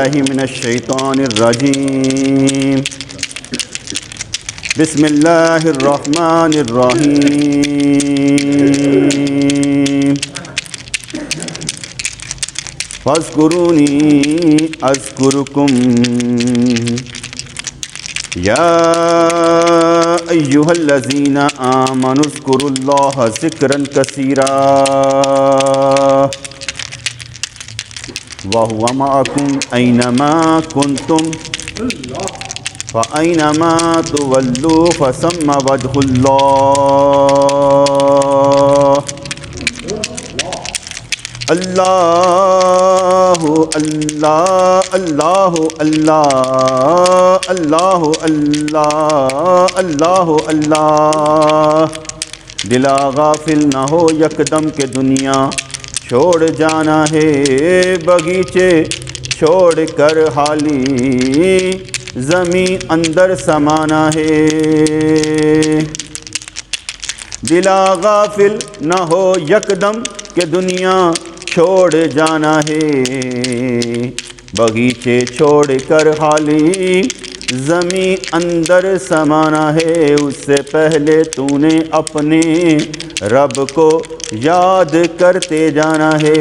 باللہ من الشیطان الرجیم بسم اللہ الرحمن الرحیم فاذکرونی اذکرکم یا ایہا الذین آمنوا اذکروا اللہ ذکرا کثیرا وَهُوَ مَعَكُمْ أَيْنَمَا كُنْتُمْ فَأَيْنَمَا تُوَلُّوا فَثَمَّ وَجْهُ اللَّهِ اللہ اللہ اللہ اللہ اللہ اللہ اللہ اللہ دلا غافل نہ ہو یکدم کہ دنیا چھوڑ جانا ہے بغیچے چھوڑ کر حالی زمیں اندر سمانا ہے دلا غافل نہ ہو یکدم کہ دنیا چھوڑ جانا ہے بغیچے چھوڑ کر حالی زمیں اندر سمانا ہے اس سے پہلے تو نے اپنے رب کو یاد کرتے جانا ہے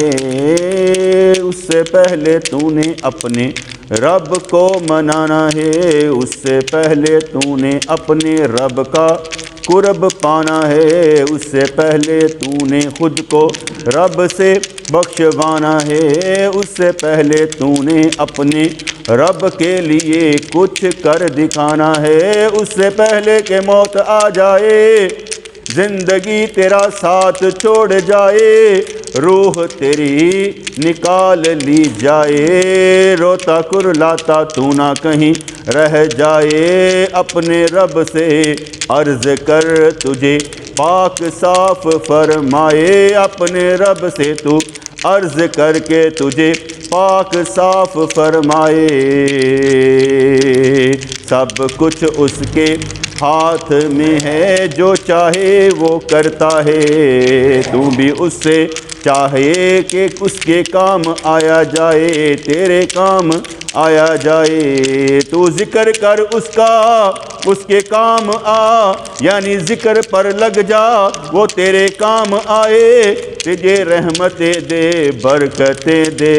اس سے پہلے تو نے اپنے رب کو منانا ہے اس سے پہلے تو نے اپنے رب کا قرب پانا ہے اس سے پہلے تو نے خود کو رب سے بخشوانا ہے اس سے پہلے تو نے اپنے رب کے لیے کچھ کر دکھانا ہے اس سے پہلے کہ موت آ جائے زندگی تیرا ساتھ چھوڑ جائے روح تیری نکال لی جائے روتا کرلاتا تو نہ کہیں رہ جائے اپنے رب سے عرض کر تجھے پاک صاف فرمائے اپنے رب سے تو عرض کر کے تجھے پاک صاف فرمائے سب کچھ اس کے ہاتھ میں ہے جو چاہے وہ کرتا ہے تو بھی اس سے چاہے کہ اس کے کام آیا جائے تیرے کام آیا جائے تو ذکر کر اس کا اس کے کام آ یعنی ذکر پر لگ جا وہ تیرے کام آئے تجھے رحمتیں دے برکتیں دے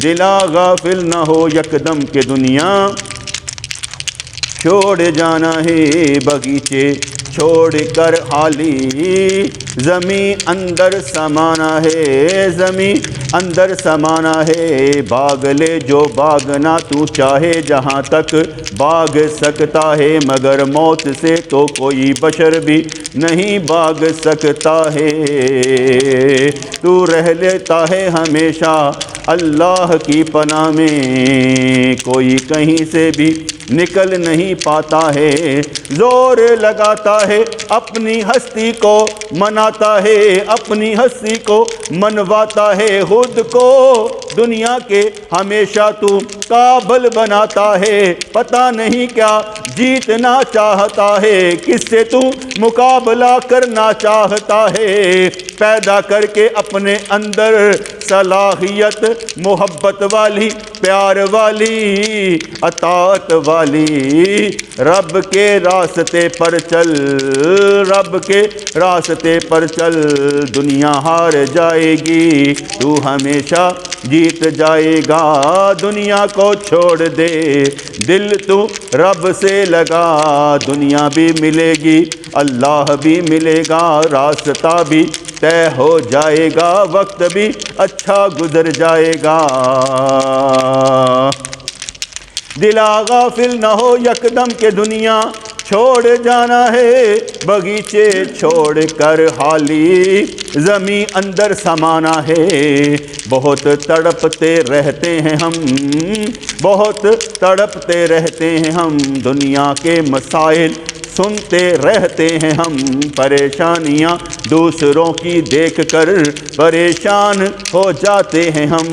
دلا غافل نہ ہو یکدم کہ دنیا چھوڑ جانا ہے بغیچے چھوڑ کر حالی زمیں اندر سمانا ہے زمیں اندر سمانا ہے باغ لے جو باغنا تو چاہے جہاں تک باغ سکتا ہے مگر موت سے تو کوئی بشر بھی نہیں باغ سکتا ہے تو رہ لیتا ہے ہمیشہ اللہ کی پناہ میں کوئی کہیں سے بھی نکل نہیں پاتا ہے زور لگاتا ہے اپنی ہستی کو مناتا ہے اپنی ہستی کو منواتا ہے خود کو دنیا کے ہمیشہ تو قابل بناتا ہے پتہ نہیں کیا جیتنا چاہتا ہے کس سے تو مقابلہ کرنا چاہتا ہے پیدا کر کے اپنے اندر صلاحیت محبت والی پیار والی اطاعت والی رب کے راستے پر چل رب کے راستے پر چل دنیا ہار جائے گی تو ہمیشہ جیت جائے گا دنیا کو چھوڑ دے دل تو رب سے لگا دنیا بھی ملے گی اللہ بھی ملے گا راستہ بھی طے ہو جائے گا وقت بھی اچھا گزر جائے گا دلا غافل نہ ہو یکدم کہ دنیا چھوڑ جانا ہے بغیچے چھوڑ کر حالی زمیں اندر سمانا ہے بہت تڑپتے رہتے ہیں ہم بہت تڑپتے رہتے ہیں ہم دنیا کے مسائل سنتے رہتے ہیں ہم پریشانیاں دوسروں کی دیکھ کر پریشان ہو جاتے ہیں ہم،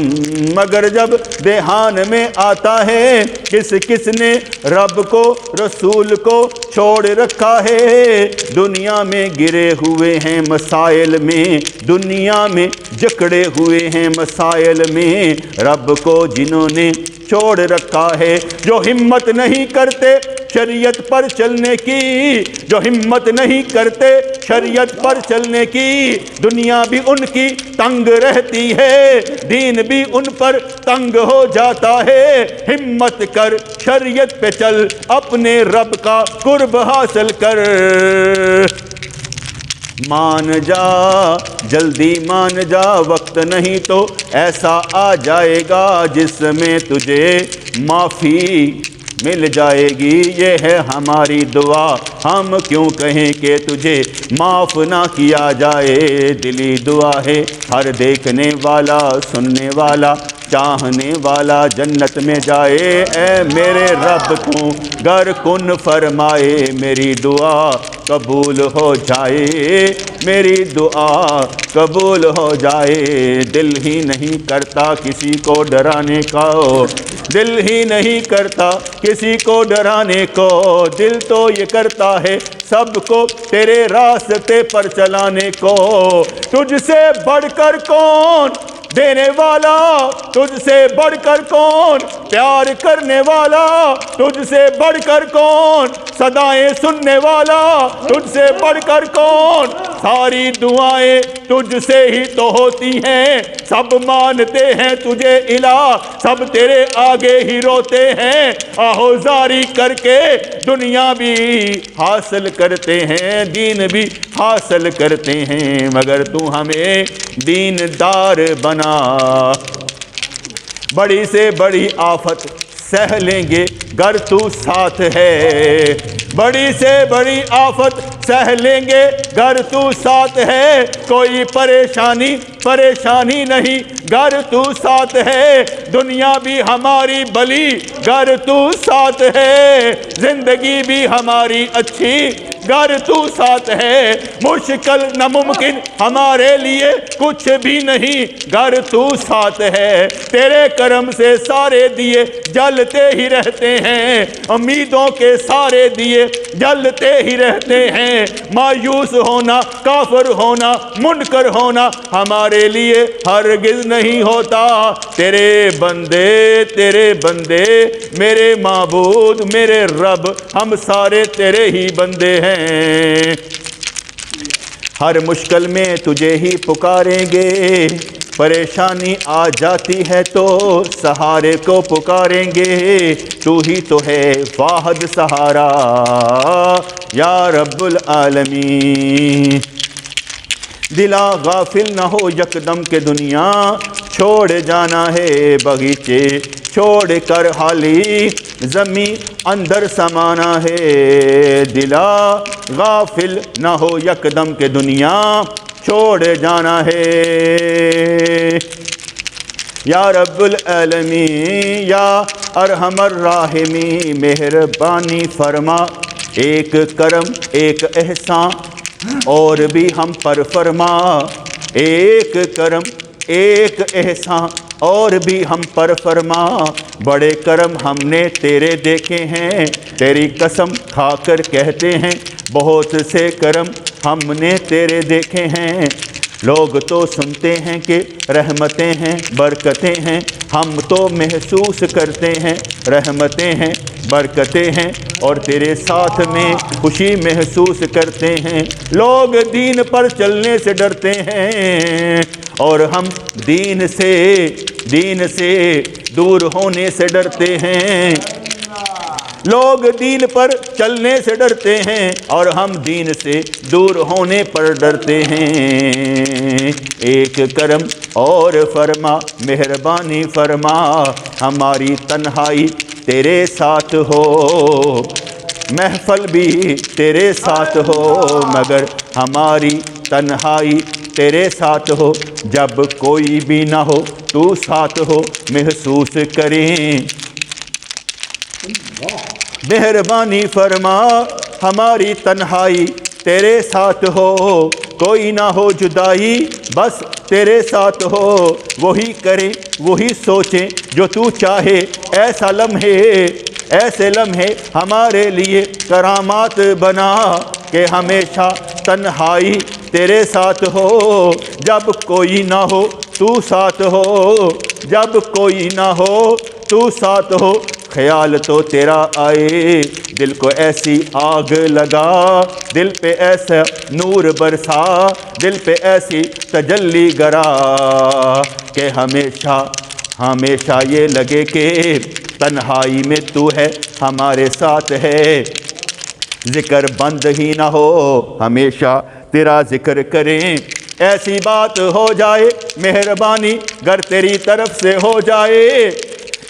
مگر جب دھیان میں آتا ہے کس کس نے رب کو رسول کو چھوڑ رکھا ہے، دنیا میں گرے ہوئے ہیں مسائل میں، دنیا میں جکڑے ہوئے ہیں مسائل میں، رب کو جنہوں نے چھوڑ رکھا ہے، جو ہمت نہیں کرتے شریعت پر چلنے کی، جو ہمت نہیں کرتے شریعت پر چلنے کی، دنیا بھی ان کی تنگ رہتی ہے، دین بھی ان پر تنگ ہو جاتا ہے، ہمت کر شریعت پہ چل، اپنے رب کا قرب حاصل کر، مان جا جلدی مان جا، وقت نہیں تو ایسا آ جائے گا جس میں تجھے معافی مل جائے گی، یہ ہے ہماری دعا، ہم کیوں کہیں کہ تجھے معاف نہ کیا جائے، دلی دعا ہے ہر دیکھنے والا سننے والا چاہنے والا جنت میں جائے، اے میرے رب تو گر کن فرمائے، میری دعا قبول ہو جائے، میری دعا قبول ہو جائے، دل ہی نہیں کرتا کسی کو ڈرانے کا، دل ہی نہیں کرتا کسی کو ڈرانے کو، دل تو یہ کرتا ہے سب کو تیرے راستے پر چلانے کو، تجھ سے بڑھ کر کون دینے والا، تجھ سے بڑھ کر کون پیار کرنے والا، تجھ سے بڑھ کر کون صدائیں سننے والا، تجھ سے بڑھ کر کون، ساری دعائیں تجھ سے ہی تو ہوتی ہیں، سب مانتے ہیں تجھے الہ، سب تیرے آگے ہی روتے ہیں، آہوزاری کر کے دنیا بھی حاصل کرتے ہیں، دین بھی حاصل کرتے ہیں، مگر تو ہمیں دین دار بنا، بڑی سے بڑی آفت سہ لیں گے گر تو ساتھ ہے، بڑی سے بڑی آفت سہ لیں گے گر تو ساتھ ہے، کوئی پریشانی نہیں گر تو ساتھ ہے، دنیا بھی ہماری بلی گر تو ساتھ ہے، زندگی بھی ہماری اچھی گر تو ساتھ ہے، مشکل ناممکن ہمارے لیے کچھ بھی نہیں گر تو ساتھ ہے، تیرے کرم سے سارے دیے جلتے ہی رہتے ہیں، امیدوں کے سارے دیے جلتے ہی رہتے ہیں، مایوس ہونا کافر ہونا منکر ہونا ہمارے لیے ہرگز نہیں ہوتا، تیرے بندے میرے معبود میرے رب ہم سارے تیرے ہی بندے ہیں، ہر مشکل میں تجھے ہی پکاریں گے، پریشانی آ جاتی ہے تو سہارے کو پکاریں گے، تو ہی تو ہے واحد سہارا یا رب العالمین، دلا غافل نہ ہو یکدم کہ دنیا چھوڑ جانا ہے، باغیچے چھوڑ کر حالی زمین اندر سمانا ہے، دلا غافل نہ ہو یکدم کہ دنیا چھوڑ جانا ہے، یا رب العالمین یا ارحم الراحمین مہربانی فرما، ایک کرم ایک احسان اور بھی ہم پر فرما، ایک کرم ایک احسان اور بھی ہم پر فرما، بڑے کرم ہم نے تیرے دیکھے ہیں، تیری قسم کھا کر کہتے ہیں بہت سے کرم ہم نے تیرے دیکھے ہیں، لوگ تو سنتے ہیں کہ رحمتیں ہیں برکتیں ہیں، ہم تو محسوس کرتے ہیں رحمتیں ہیں برکتیں ہیں، اور تیرے ساتھ میں خوشی محسوس کرتے ہیں، لوگ دین پر چلنے سے ڈرتے ہیں اور ہم دین سے دور ہونے سے ڈرتے ہیں، لوگ دین پر چلنے سے ڈرتے ہیں اور ہم دین سے دور ہونے پر ڈرتے ہیں، ایک کرم اور فرما مہربانی فرما، ہماری تنہائی تیرے ساتھ ہو، محفل بھی تیرے ساتھ ہو، مگر ہماری تنہائی تیرے ساتھ ہو، جب کوئی بھی نہ ہو تو ساتھ ہو، محسوس کریں، مہربانی فرما ہماری تنہائی تیرے ساتھ ہو، کوئی نہ ہو جدائی بس تیرے ساتھ ہو، وہی کریں وہی سوچیں جو تو چاہے، ایسے لمحے ہمارے لیے کرامات بنا کہ ہمیشہ تنہائی تیرے ساتھ ہو، جب کوئی نہ ہو تو ساتھ ہو، جب کوئی نہ ہو تو ساتھ ہو، خیال تو تیرا آئے دل کو ایسی آگ لگا، دل پہ ایسا نور برسا، دل پہ ایسی تجلی گرا کہ ہمیشہ یہ لگے کہ تنہائی میں تو ہے ہمارے ساتھ ہے، ذکر بند ہی نہ ہو ہمیشہ تیرا ذکر کریں، ایسی بات ہو جائے مہربانی گر تیری طرف سے ہو جائے،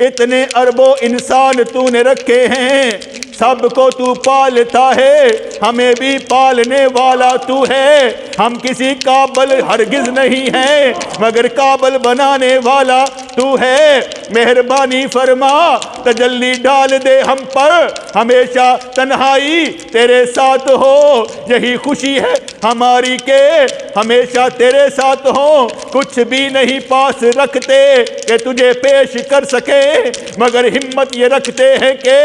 اتنے اربوں انسان تو نے رکھے ہیں، سب کو تو پالتا ہے، ہمیں بھی پالنے والا تو ہے، ہم کسی قابل ہرگز نہیں ہیں مگر قابل بنانے والا تو ہے، مہربانی فرما تجلی ڈال دے ہم پر، ہمیشہ تنہائی تیرے ساتھ ہو، یہی خوشی ہے ہماری کہ ہمیشہ تیرے ساتھ ہوں، کچھ بھی نہیں پاس رکھتے کہ تجھے پیش کر سکے مگر ہمت یہ رکھتے ہیں کہ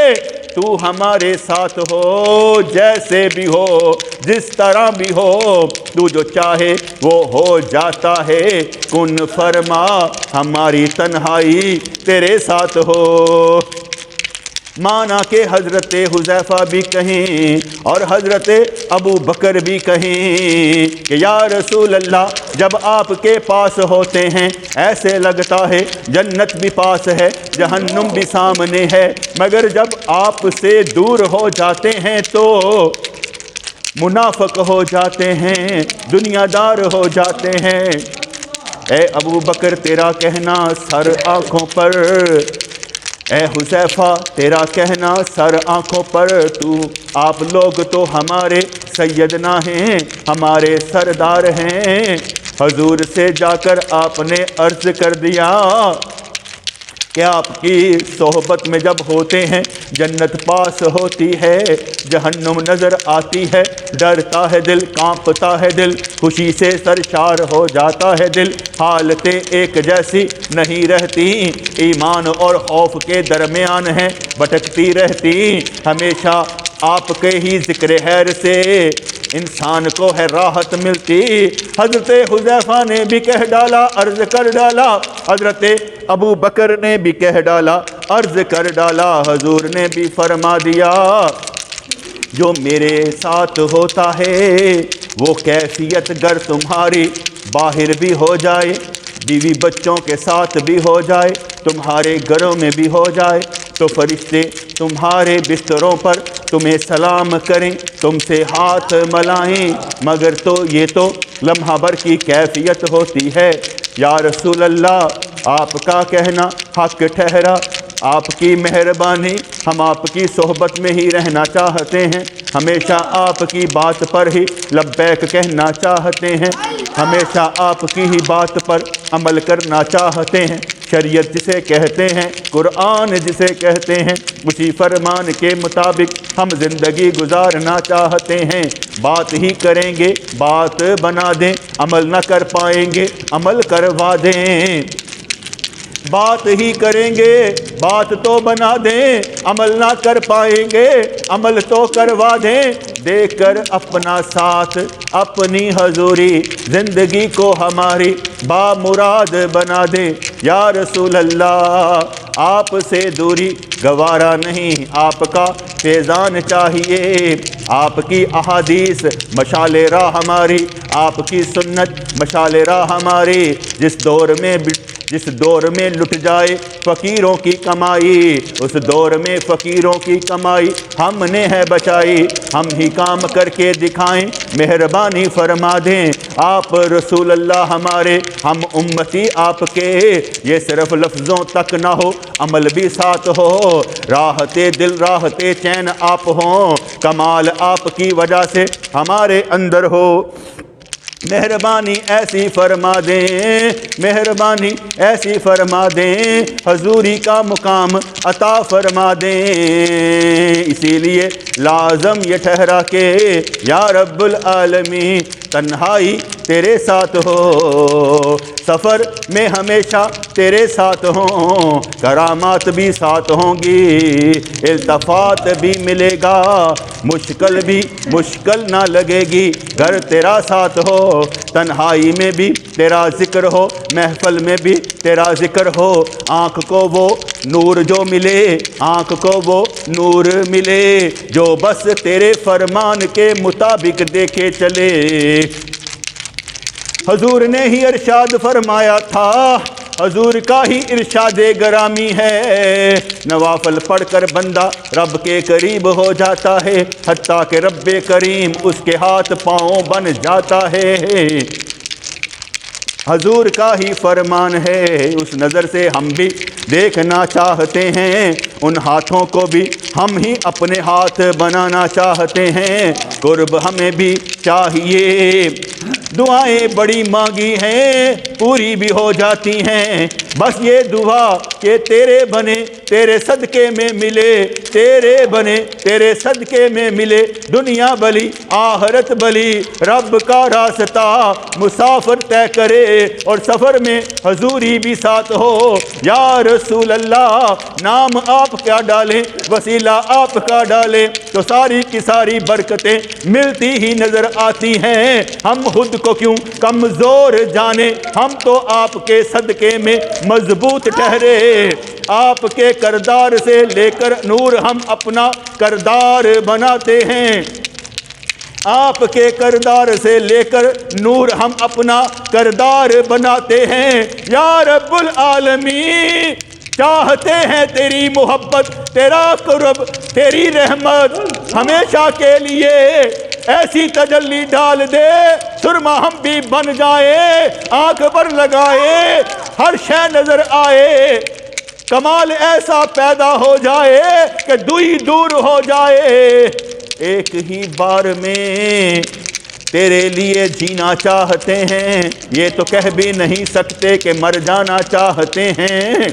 تو ہمارے ساتھ ہو، جیسے بھی ہو جس طرح بھی ہو، تو جو چاہے وہ ہو جاتا ہے، کن فرما ہماری تنہائی تیرے ساتھ ہو۔ مانا کہ حضرت حذیفہ بھی کہیں اور حضرت ابو بکر بھی کہیں کہ یا رسول اللہ جب آپ کے پاس ہوتے ہیں ایسے لگتا ہے جنت بھی پاس ہے جہنم بھی سامنے ہے، مگر جب آپ سے دور ہو جاتے ہیں تو منافق ہو جاتے ہیں، دنیا دار ہو جاتے ہیں۔ اے ابو بکر تیرا کہنا سر آنکھوں پر، اے حذیفہ تیرا کہنا سر آنکھوں پر، آپ لوگ تو ہمارے سیدنا ہیں، ہمارے سردار ہیں۔ حضور سے جا کر آپ نے عرض کر دیا کہ آپ کی صحبت میں جب ہوتے ہیں جنت پاس ہوتی ہے، جہنم نظر آتی ہے، ڈرتا ہے دل، کانپتا ہے دل، خوشی سے سرشار ہو جاتا ہے دل، حالتیں ایک جیسی نہیں رہتی، ایمان اور خوف کے درمیان ہیں بھٹکتی رہتی، ہمیشہ آپ کے ہی ذکر خیر سے انسان کو ہے راحت ملتی۔ حضرت حذیفہ نے بھی کہہ ڈالا، عرض کر ڈالا، حضرت ابو بکر نے بھی کہہ ڈالا، عرض کر ڈالا، حضور نے بھی فرما دیا جو میرے ساتھ ہوتا ہے وہ کیفیت گر تمہاری باہر بھی ہو جائے، بیوی بچوں کے ساتھ بھی ہو جائے، تمہارے گھروں میں بھی ہو جائے، تو فرشتے تمہارے بستروں پر تمہیں سلام کریں، تم سے ہاتھ ملائیں، مگر تو یہ تو لمحہ بھر کی کیفیت ہوتی ہے۔ یا رسول اللہ آپ کا کہنا حق ٹھہرا، آپ کی مہربانی، ہم آپ کی صحبت میں ہی رہنا چاہتے ہیں، ہمیشہ آپ کی بات پر ہی لبیک کہنا چاہتے ہیں، ہمیشہ آپ کی ہی بات پر عمل کرنا چاہتے ہیں، شریعت جسے کہتے ہیں، قرآن جسے کہتے ہیں، اسی فرمان کے مطابق ہم زندگی گزارنا چاہتے ہیں۔ بات ہی کریں گے بات بنا دیں، عمل نہ کر پائیں گے عمل کروا دیں، بات ہی کریں گے بات تو بنا دیں، عمل نہ کر پائیں گے عمل تو کروا دیں، دے کر اپنا ساتھ اپنی حضوری زندگی کو ہماری بامراد بنا دیں۔ یا رسول اللہ آپ سے دوری گوارا نہیں، آپ کا فیضان چاہیے، آپ کی احادیث مشعل راہ ہماری، آپ کی سنت مشعل راہ ہماری، جس دور میں لٹ جائے فقیروں کی کمائی، اس دور میں فقیروں کی کمائی ہم نے ہے بچائی، ہم ہی کام کر کے دکھائیں، مہربانی فرما دیں آپ رسول اللہ ہمارے، ہم امتی آپ کے، یہ صرف لفظوں تک نہ ہو عمل بھی ساتھ ہو، راحت دل راحت چین آپ ہوں، کمال آپ کی وجہ سے ہمارے اندر ہو، مہربانی ایسی فرما دیں، مہربانی ایسی فرما دیں، حضوری کا مقام عطا فرما دیں۔ اسی لیے لازم یہ ٹھہرا کہ یا رب العالمین تنہائی تیرے ساتھ ہو، سفر میں ہمیشہ تیرے ساتھ ہوں، کرامات بھی ساتھ ہوں گی، التفات بھی ملے گا، مشکل بھی مشکل نہ لگے گی، گھر تیرا ساتھ ہو، تنہائی میں بھی تیرا ذکر ہو، محفل میں بھی تیرا ذکر ہو، آنکھ کو وہ نور جو ملے، آنکھ کو وہ نور ملے جو بس تیرے فرمان کے مطابق دیکھے چلے۔ حضور نے ہی ارشاد فرمایا تھا، حضور کا ہی ارشاد گرامی ہے، نوافل پڑھ کر بندہ رب کے قریب ہو جاتا ہے، حتیٰ کہ رب کریم اس کے ہاتھ پاؤں بن جاتا ہے۔ حضور کا ہی فرمان ہے، اس نظر سے ہم بھی دیکھنا چاہتے ہیں، ان ہاتھوں کو بھی ہم ہی اپنے ہاتھ بنانا چاہتے ہیں، قرب ہمیں بھی چاہیے۔ دعائیں بڑی مانگی ہیں، پوری بھی ہو جاتی ہیں، بس یہ دعا کہ تیرے بنے تیرے صدقے میں ملے، تیرے بنے تیرے صدقے میں ملے، دنیا بلی آخرت بلی، رب کا راستہ مسافر طے کرے اور سفر میں حضوری بھی ساتھ ہو۔ یا رسول اللہ نام آپ کیا ڈالیں، وسیلہ آپ کا ڈالیں تو ساری کی ساری برکتیں ملتی ہی نظر آتی ہیں۔ ہم خود کو کیوں کمزور جانے، ہم تو آپ کے صدقے میں مضبوط ٹھہرے، آپ کے کردار سے لے کر نور ہم اپنا کردار بناتے ہیں، آپ کے کردار سے لے کر نور ہم اپنا کردار بناتے ہیں۔ یا رب العالمین چاہتے ہیں تیری محبت، تیرا قرب، تیری رحمت ہمیشہ کے لیے، ایسی تجلی ڈال دے سرما ہم بھی بن جائے، آنکھ پر لگائے ہر شے نظر آئے، کمال ایسا پیدا ہو جائے کہ دوئی دور ہو جائے۔ ایک ہی بار میں تیرے لیے جینا چاہتے ہیں، یہ تو کہہ بھی نہیں سکتے کہ مر جانا چاہتے ہیں،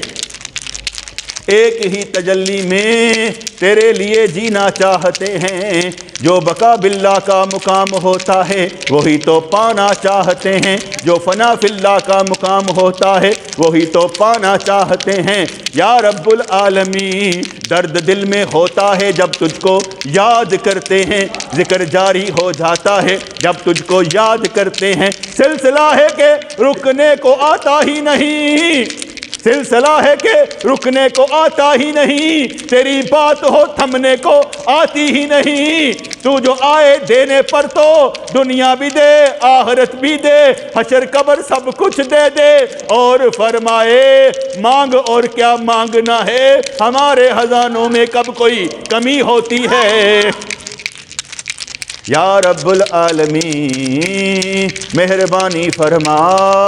ایک ہی تجلی میں تیرے لیے جینا چاہتے ہیں، جو بقا باللہ کا مقام ہوتا ہے وہی تو پانا چاہتے ہیں، جو فنا فی اللہ کا مقام ہوتا ہے وہی تو پانا چاہتے ہیں۔ یا رب العالمین درد دل میں ہوتا ہے جب تجھ کو یاد کرتے ہیں، ذکر جاری ہو جاتا ہے جب تجھ کو یاد کرتے ہیں، سلسلہ ہے کہ رکنے کو آتا ہی نہیں، سلسلہ ہے کہ رکنے کو آتا ہی نہیں، تیری بات ہو تھمنے کو آتی ہی نہیں، تو جو آئے دینے پر تو دنیا بھی دے آخرت بھی دے، حشر قبر سب کچھ دے دے، اور فرمائے مانگ اور کیا مانگنا ہے، ہمارے خزانوں میں کب کوئی کمی ہوتی ہے۔ یا رب العالمین مہربانی فرما،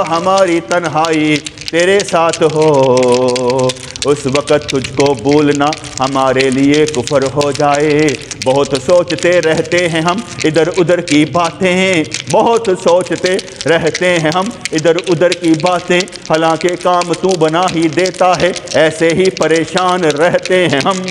ہماری تنہائی تیرے ساتھ ہو، اس وقت تجھ کو بھولنا ہمارے لیے کفر ہو جائے۔ بہت سوچتے رہتے ہیں ہم ادھر ادھر کی باتیں، بہت سوچتے رہتے ہیں ہم ادھر ادھر کی باتیں، حالانکہ کام تو بنا ہی دیتا ہے، ایسے ہی پریشان رہتے ہیں ہم۔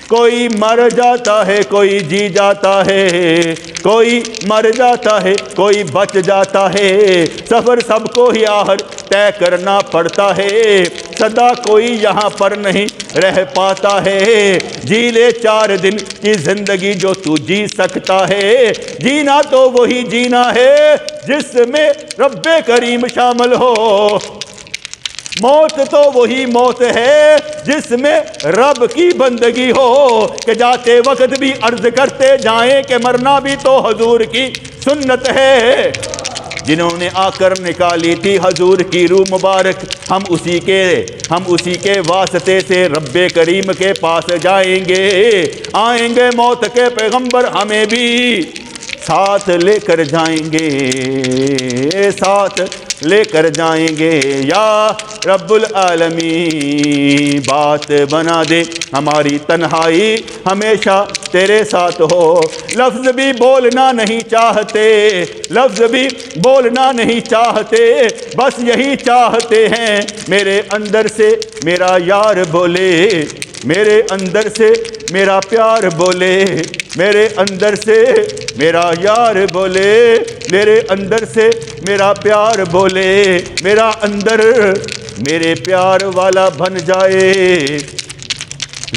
کوئی مر جاتا ہے کوئی جی جاتا ہے، کوئی مر جاتا ہے کوئی بچ جاتا ہے، سفر سب کو ہی آخر طے کرنا پڑتا ہے، سدا کوئی یہاں پر نہیں رہ پاتا ہے، جی لے 4 دن کی زندگی جو تو جی سکتا ہے، جینا تو وہی جینا ہے جس میں رب کریم شامل ہو، موت تو وہی موت ہے جس میں رب کی بندگی ہو، کہ جاتے وقت بھی عرض کرتے جائیں کہ مرنا بھی تو حضور کی سنت ہے، جنہوں نے آ کر نکالی تھی حضور کی روح مبارک، ہم اسی کے واسطے سے رب کریم کے پاس جائیں گے، آئیں گے موت کے پیغمبر ہمیں بھی ساتھ لے کر جائیں گے، ساتھ لے کر جائیں گے۔ یا رب العالمین بات بنا دے ہماری تنہائی ہمیشہ تیرے ساتھ ہو۔ لفظ بھی بولنا نہیں چاہتے، لفظ بھی بولنا نہیں چاہتے، بس یہی چاہتے ہیں میرے اندر سے میرا یار بولے، میرے اندر سے میرا پیار بولے، میرے اندر سے میرا یار بولے، میرے اندر سے میرا پیار بولے، میرا اندر میرے پیار والا بن جائے،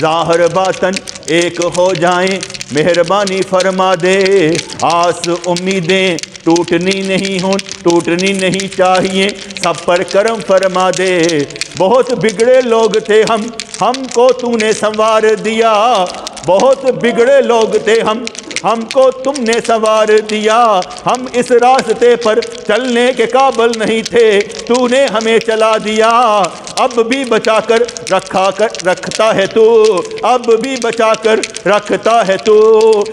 ظاہر باطن ایک ہو جائیں، مہربانی فرما دے۔ آس امیدیں ٹوٹنی نہیں چاہیے، سب پر کرم فرما دے۔ بہت بگڑے لوگ تھے ہم کو تو نے سنوار دیا، بہت بگڑے لوگ تھے ہم کو تم نے سنوار دیا، ہم اس راستے پر چلنے کے قابل نہیں تھے، تو نے ہمیں چلا دیا۔ اب بھی بچا کر رکھتا ہے تو، اب بھی بچا کر رکھتا ہے تو۔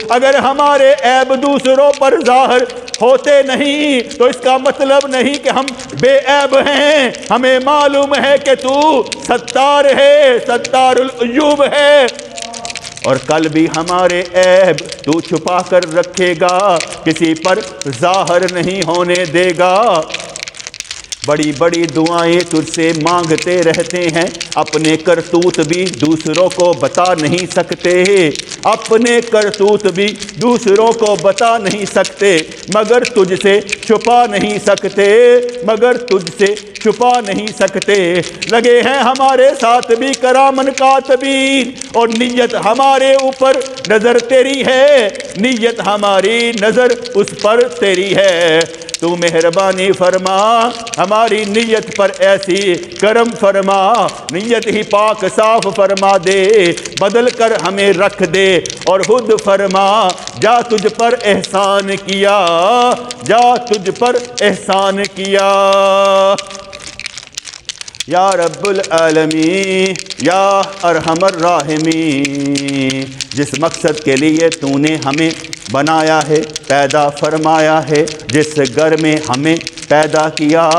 اگر ہمارے عیب دوسروں پر ظاہر ہوتے نہیں تو اس کا مطلب نہیں کہ ہم بے عیب ہیں، ہمیں معلوم ہے کہ تو ستار ہے، ستار العیوب ہے، اور کل بھی ہمارے عیب تو چھپا کر رکھے گا، کسی پر ظاہر نہیں ہونے دے گا۔ بڑی بڑی دعائیں تجھ سے مانگتے رہتے ہیں، اپنے کرتوت بھی دوسروں کو بتا نہیں سکتے، اپنے کرتوت بھی دوسروں کو بتا نہیں سکتے، مگر تجھ سے چھپا نہیں سکتے، مگر تجھ سے چھپا نہیں سکتے۔ لگے ہیں ہمارے ساتھ بھی کرامن کاتبین، اور نیت ہمارے اوپر نظر تیری ہے، نیت ہماری نظر اس پر تیری ہے۔ تو مہربانی فرما ہماری نیت پر ایسی کرم فرما، نیت ہی پاک صاف فرما دے، بدل کر ہمیں رکھ دے، اور خود فرما جا تجھ پر احسان کیا، جا تجھ پر احسان کیا۔ یا رب العالمین یا ارحم الراحمین، جس مقصد کے لیے تو نے ہمیں بنایا ہے، پیدا فرمایا ہے، جس گھر میں ہمیں پیدا کیا،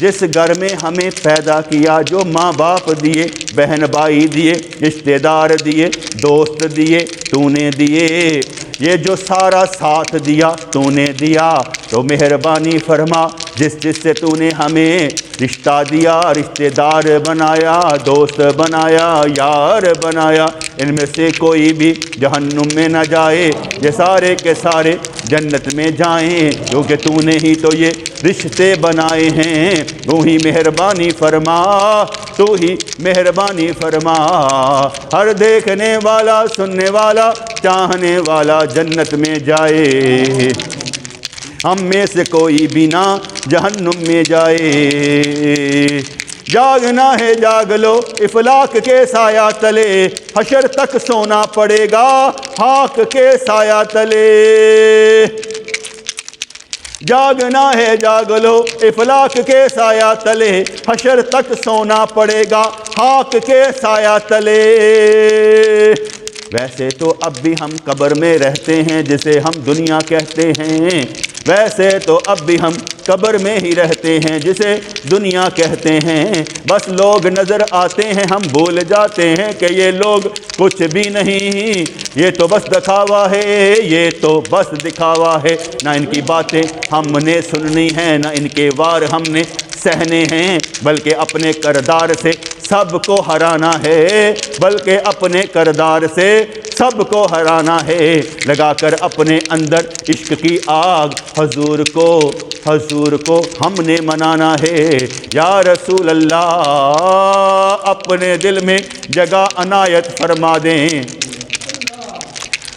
جس گھر میں ہمیں پیدا کیا، جو ماں باپ دیے، بہن بھائی دیے، رشتہ دار دیے، دوست دیے، تو نے دیے، یہ جو سارا ساتھ دیا تو نے دیا، تو مہربانی فرما جس سے تو نے ہمیں رشتہ دیا، رشتہ دار بنایا، دوست بنایا، یار بنایا، ان میں سے کوئی بھی جہنم میں نہ جائے، یہ سارے کے سارے جنت میں جائیں، کیونکہ تو نے ہی تو یہ رشتے بنائے ہیں۔ تو ہی مہربانی فرما، تو ہی مہربانی فرما، ہر دیکھنے والا، سننے والا، چاہنے والا جنت میں جائے، ہم میں سے کوئی بھی نہ جہنم میں جائے۔ جاگنا ہے جاگ لو افلاک کے سایہ تلے، حشر تک سونا پڑے گا خاک کے سایہ تلے۔ جاگنا ہے جاگ لو افلاک کے سایہ تلے، حشر تک سونا پڑے گا خاک کے سایہ تلے۔ ویسے تو اب بھی ہم قبر میں رہتے ہیں جسے ہم دنیا کہتے ہیں، ویسے تو اب بھی ہم قبر میں ہی رہتے ہیں جسے دنیا کہتے ہیں، بس لوگ نظر آتے ہیں، ہم بھول جاتے ہیں کہ یہ لوگ کچھ بھی نہیں، یہ تو بس دکھاوا ہے، یہ تو بس دکھاوا ہے، نہ ان کی باتیں ہم نے سننی ہیں، نہ ان کے وار ہم نے سہنے ہیں، بلکہ اپنے کردار سے سب کو ہرانا ہے، بلکہ اپنے کردار سے سب کو ہرانا ہے، لگا کر اپنے اندر عشق کی آگ حضور کو ہم نے منانا ہے۔ یا رسول اللہ اپنے دل میں جگہ عنایت فرما دیں،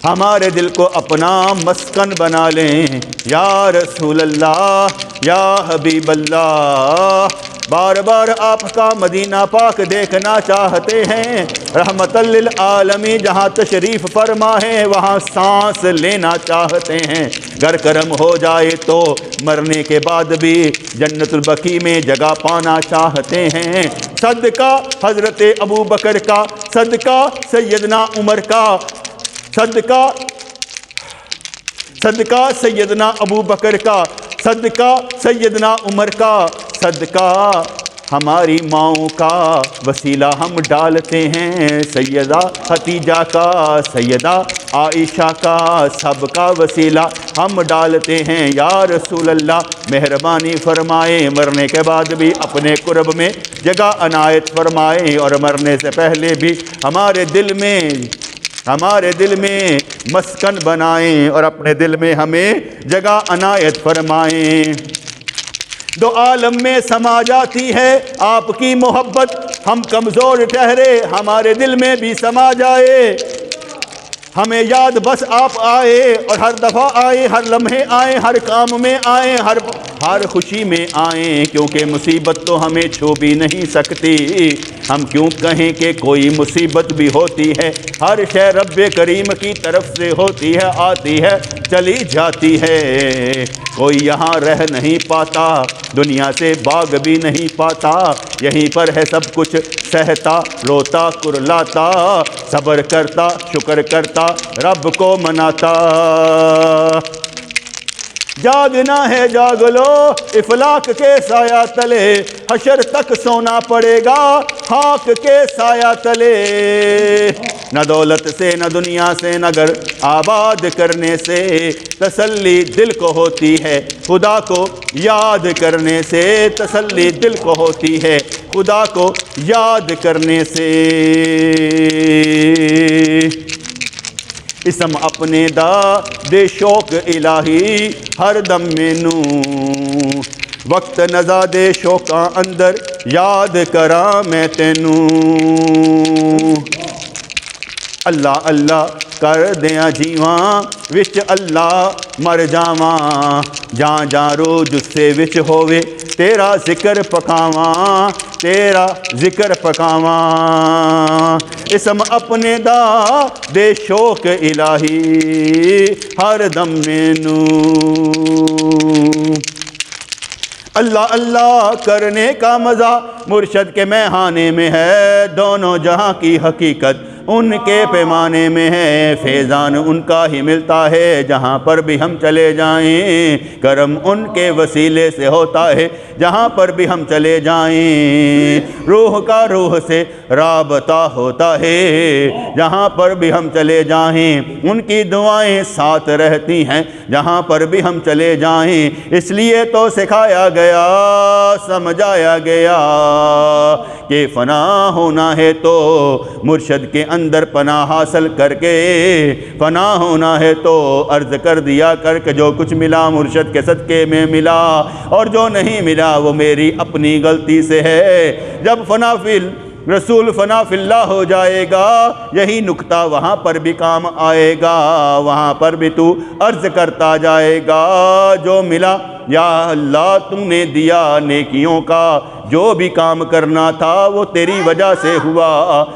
ہمارے دل کو اپنا مسکن بنا لیں۔ یا رسول اللہ یا حبیب اللہ، بار بار آپ کا مدینہ پاک دیکھنا چاہتے ہیں، رحمت للعالمین جہاں تشریف فرما ہے وہاں سانس لینا چاہتے ہیں، گر کرم ہو جائے تو مرنے کے بعد بھی جنت البقیع میں جگہ پانا چاہتے ہیں۔ صدقہ حضرت ابو بکر کا، صدقہ سیدنا عمر کا، صدقہ سیدنا ابو بکر کا، صدقہ سیدنا عمر کا، صدقہ ہماری ماؤں کا وسیلہ ہم ڈالتے ہیں، سیدہ خدیجہ کا، سیدہ عائشہ کا، سب کا وسیلہ ہم ڈالتے ہیں۔ یا رسول اللہ مہربانی فرمائے مرنے کے بعد بھی اپنے قرب میں جگہ عنایت فرمائے، اور مرنے سے پہلے بھی ہمارے دل میں مسکن بنائیں اور اپنے دل میں ہمیں جگہ عنایت فرمائیں۔ دو عالم میں سما جاتی ہے آپ کی محبت، ہم کمزور ٹھہرے ہمارے دل میں بھی سما جائے، ہمیں یاد بس آپ آئے، اور ہر دفعہ آئیں، ہر لمحے آئیں، ہر کام میں آئیں، ہر خوشی میں آئیں، کیونکہ مصیبت تو ہمیں چھو بھی نہیں سکتی، ہم کیوں کہیں کہ کوئی مصیبت بھی ہوتی ہے، ہر شے رب کریم کی طرف سے ہوتی ہے، آتی ہے چلی جاتی ہے، کوئی یہاں رہ نہیں پاتا، دنیا سے باغ بھی نہیں پاتا، یہیں پر ہے سب کچھ سہتا روتا کرلاتا، صبر کرتا شکر کرتا رب کو مناتا۔ جاگنا ہے جاگ لو افلاک کے سایہ تلے، حشر تک سونا پڑے گا خاک کے سایہ تلے، نہ دولت سے نہ دنیا سے نہ گھر آباد کرنے سے تسلی دل کو ہوتی ہے، خدا کو یاد کرنے سے تسلی دل کو ہوتی ہے، خدا کو یاد کرنے سے۔ اسم اپنے دا دے شوق الہی ہر دم مینوں، وقت نزا دے شوقاں اندر یاد کراں میں تینوں، اللہ اللہ کر دیاں جیواں وچ اللہ مر جاواں، جاں جاں رو جسے وچ ہووے تیرا ذکر پکاواں، تیرا ذکر پکاواں، اسم اپنے دا دے شوق الہی ہر دم مینوں۔ اللہ اللہ کرنے کا مزہ مرشد کے میخانے میں ہے، دونوں جہاں کی حقیقت ان کے پیمانے میں ہے، فیضان ان کا ہی ملتا ہے جہاں پر بھی ہم چلے جائیں، کرم ان کے وسیلے سے ہوتا ہے جہاں پر بھی ہم چلے جائیں، روح کا روح سے رابطہ ہوتا ہے جہاں پر بھی ہم چلے جائیں، ان کی دعائیں ساتھ رہتی ہیں جہاں پر بھی ہم چلے جائیں، اس لیے تو سکھایا گیا سمجھایا گیا کہ فنا ہونا ہے تو مرشد کے اندر پناہ حاصل کر کے، فنا ہونا ہے تو عرض کر دیا کر کہ جو کچھ ملا مرشد کے صدقے میں ملا، اور جو نہیں ملا وہ میری اپنی غلطی سے ہے۔ جب فنا فی رسول فنا فی اللہ ہو جائے گا، یہی نکتہ وہاں پر بھی کام آئے گا، وہاں پر بھی تو عرض کرتا جائے گا جو ملا یا اللہ تم نے دیا، نیکیوں کا جو بھی کام کرنا تھا وہ تیری وجہ سے ہوا،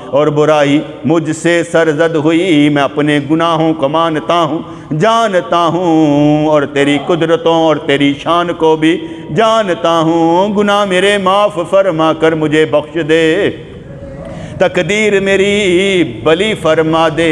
اور برائی مجھ سے سرزد ہوئی، میں اپنے گناہوں کو مانتا ہوں جانتا ہوں، اور تیری قدرتوں اور تیری شان کو بھی جانتا ہوں، گناہ میرے معاف فرما کر مجھے بخش دے، تقدیر میری بلی فرما دے،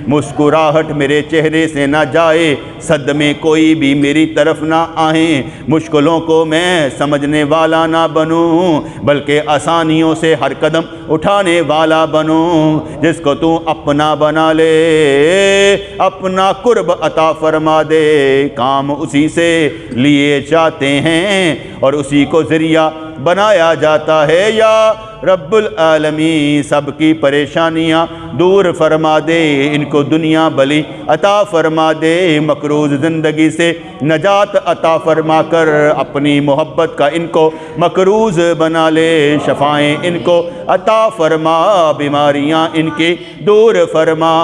مسکراہٹ میرے چہرے سے نہ جائے، صدمے کوئی بھی میری طرف نہ آئیں، مشکلوں کو میں سمجھنے والا نہ بنوں، بلکہ آسانیوں سے ہر قدم اٹھانے والا بنوں، جس کو تو اپنا بنا لے اپنا قرب عطا فرما دے، کام اسی سے لیے جاتے ہیں اور اسی کو ذریعہ بنایا جاتا ہے، یا رب العالمین سب کی پریشانیاں دور فرما دے، ان کو دنیا بلی عطا فرما دے، مقروض زندگی سے نجات عطا فرما کر اپنی محبت کا ان کو مقروض بنا لے، شفائیں ان کو عطا فرما، بیماریاں ان کی دور فرما،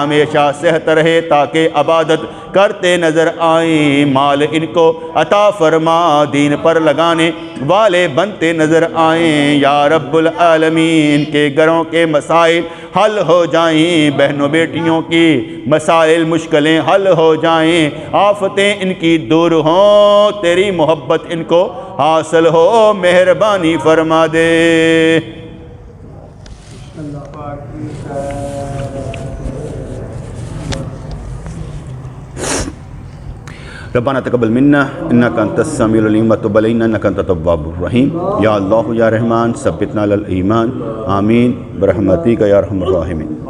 ہمیشہ صحت رہے تاکہ عبادت کرتے نظر آئیں، مال ان کو عطا فرما، دین پر لگانے والے بنتے نظر آئیں، یا رب العالمین کے گھروں کے مسائل حل ہو جائیں، بہنوں بیٹیوں کی مسائل مشکلیں حل ہو جائیں، آفتیں ان کی دور ہوں، تیری محبت ان کو حاصل ہو، مہربانی فرما دے۔ ربنا تقبل منا انك انت السميع العليم وتب علينا انك انت التواب الرحيم یا اللہ یا رحمان ثبتنا علی الایمان آمین برحمتک یا ارحم الراحمین.